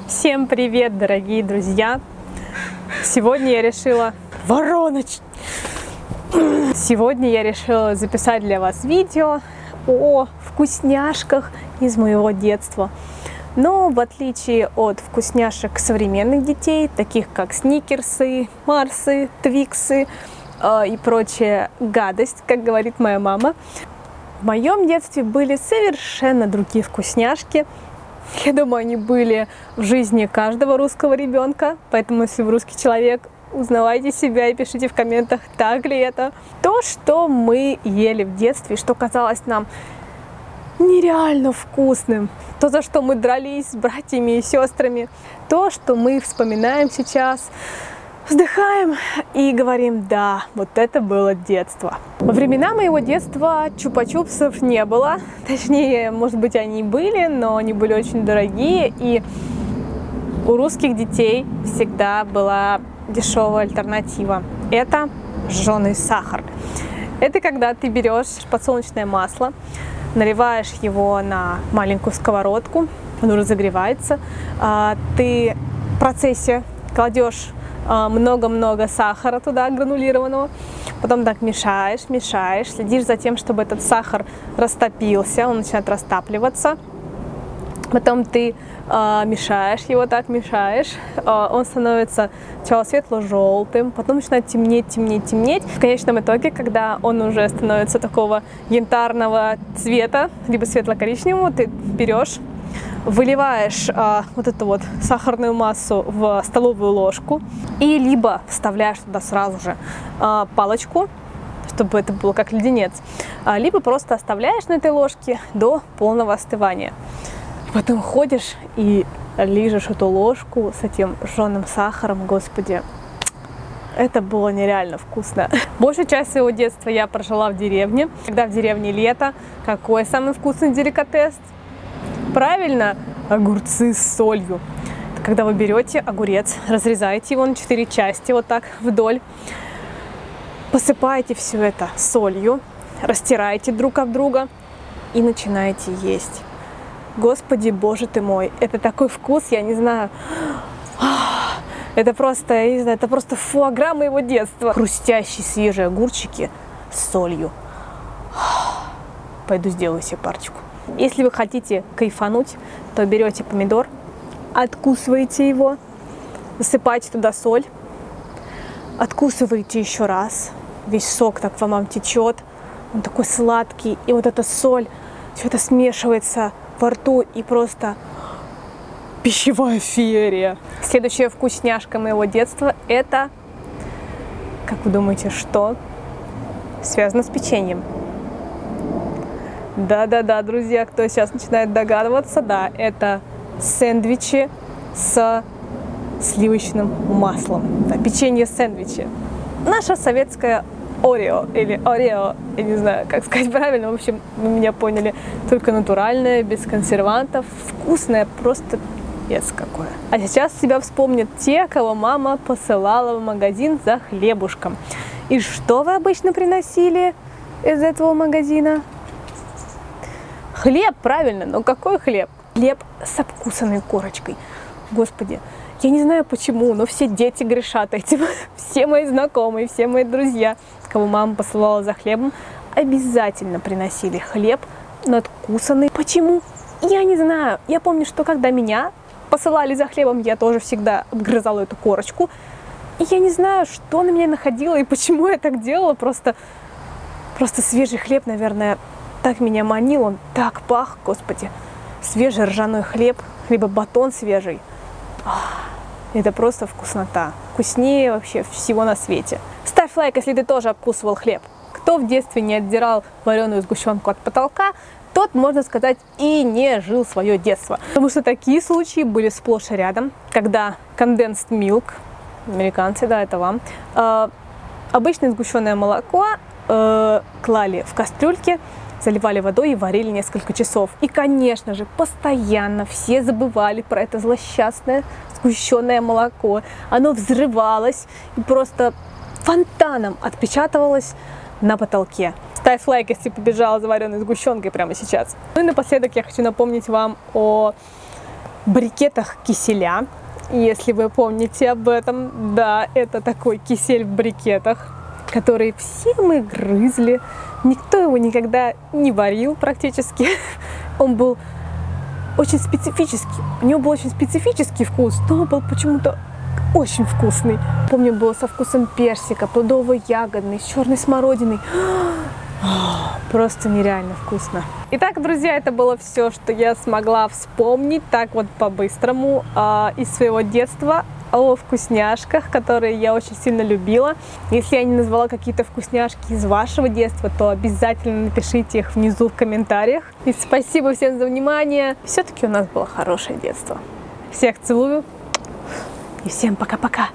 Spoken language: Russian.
Всем привет, дорогие друзья! Сегодня я решила... Сегодня я решила записать для вас видео о вкусняшках из моего детства. Но в отличие от вкусняшек современных детей, таких как сникерсы, марсы, твиксы и прочая гадость, как говорит моя мама, в моем детстве были совершенно другие вкусняшки. Я думаю, они были в жизни каждого русского ребенка, поэтому если вы русский человек, узнавайте себя и пишите в комментах, так ли это. То, что мы ели в детстве, что казалось нам нереально вкусным, то, за что мы дрались с братьями и сестрами, то, что мы вспоминаем сейчас, вздыхаем и говорим: да, вот это было детство. Во времена моего детства чупа-чупсов не было, точнее, может быть, они были, но они были очень дорогие, и у русских детей всегда была дешевая альтернатива. Это жженый сахар. Это когда ты берешь подсолнечное масло, наливаешь его на маленькую сковородку, оно разогревается, ты в процессе кладешь много-много сахара туда, гранулированного, потом так мешаешь, следишь за тем, чтобы этот сахар растопился, он начинает растапливаться, потом ты мешаешь его, так мешаешь, он становится сначала светло-желтым, потом начинает темнеть. В конечном итоге, когда он уже становится такого янтарного цвета, либо светло-коричневого, ты берешь, выливаешь вот эту вот сахарную массу в столовую ложку и либо вставляешь туда сразу же палочку, чтобы это было как леденец, либо просто оставляешь на этой ложке до полного остывания. Потом ходишь и лижешь эту ложку с этим жженым сахаром, господи, это было нереально вкусно. Большую часть своего детства я прожила в деревне. Когда в деревне лето, какой самый вкусный деликатес? Правильно, огурцы с солью. Когда вы берете огурец, разрезаете его на 4 части, вот так вдоль, посыпаете все это солью, растираете друг об друга и начинаете есть. Господи, боже ты мой, это такой вкус, я не знаю, это просто, я не знаю, это просто фуагра моего детства. Хрустящие свежие огурчики с солью. Пойду сделаю себе парочку. Если вы хотите кайфануть, то берете помидор, откусываете его, засыпаете туда соль, откусываете еще раз, весь сок так вам течет, он такой сладкий, и вот эта соль, все это смешивается во рту и просто пищевая феерия. Следующая вкусняшка моего детства — это, как вы думаете, что? Связано с печеньем. Да-да-да, друзья, кто сейчас начинает догадываться, да, это сэндвичи с сливочным маслом. Да, печенье-сэндвичи. Наша советская Орео или Орео, я не знаю, как сказать правильно, в общем, вы меня поняли. Только натуральное, без консервантов, вкусное, просто пипец какое. А сейчас себя вспомнят те, кого мама посылала в магазин за хлебушком. И что вы обычно приносили из этого магазина? Хлеб, правильно, но какой хлеб? Хлеб с обкусанной корочкой. Господи, я не знаю почему, но все дети грешат этим. Все мои знакомые, все мои друзья, кого мама посылала за хлебом, обязательно приносили хлеб надкусанный. Почему? Я не знаю. Я помню, что когда меня посылали за хлебом, я тоже всегда обгрызала эту корочку. И я не знаю, что на меня находило и почему я так делала. Просто свежий хлеб, наверное, так меня манил, он так пах, господи. Свежий ржаной хлеб, либо батон свежий. Это просто вкуснота. Вкуснее вообще всего на свете. Ставь лайк, если ты тоже обкусывал хлеб. Кто в детстве не отдирал вареную сгущенку от потолка, тот, можно сказать, и не жил свое детство. Потому что такие случаи были сплошь и рядом, когда condensed milk, американцы, да, это вам, обычное сгущенное молоко клали в кастрюльке, заливали водой и варили несколько часов. И, конечно же, постоянно все забывали про это злосчастное сгущенное молоко. Оно взрывалось и просто фонтаном отпечатывалось на потолке. Ставь лайк, если побежала за вареной сгущенкой прямо сейчас. Ну и напоследок я хочу напомнить вам о брикетах киселя. Если вы помните об этом, да, это такой кисель в брикетах, который все мы грызли. Никто его никогда не варил практически. Он был очень специфический. У него был очень специфический вкус, но он был почему-то очень вкусный. Помню, было со вкусом персика, плодово-ягодный, с черной смородиной. Просто нереально вкусно. Итак, друзья, это было все, что я смогла вспомнить так вот по-быстрому из своего детства о вкусняшках, которые я очень сильно любила. Если я не назвала какие-то вкусняшки из вашего детства, то обязательно напишите их внизу в комментариях. И спасибо всем за внимание. Все-таки у нас было хорошее детство. Всех целую и всем пока-пока.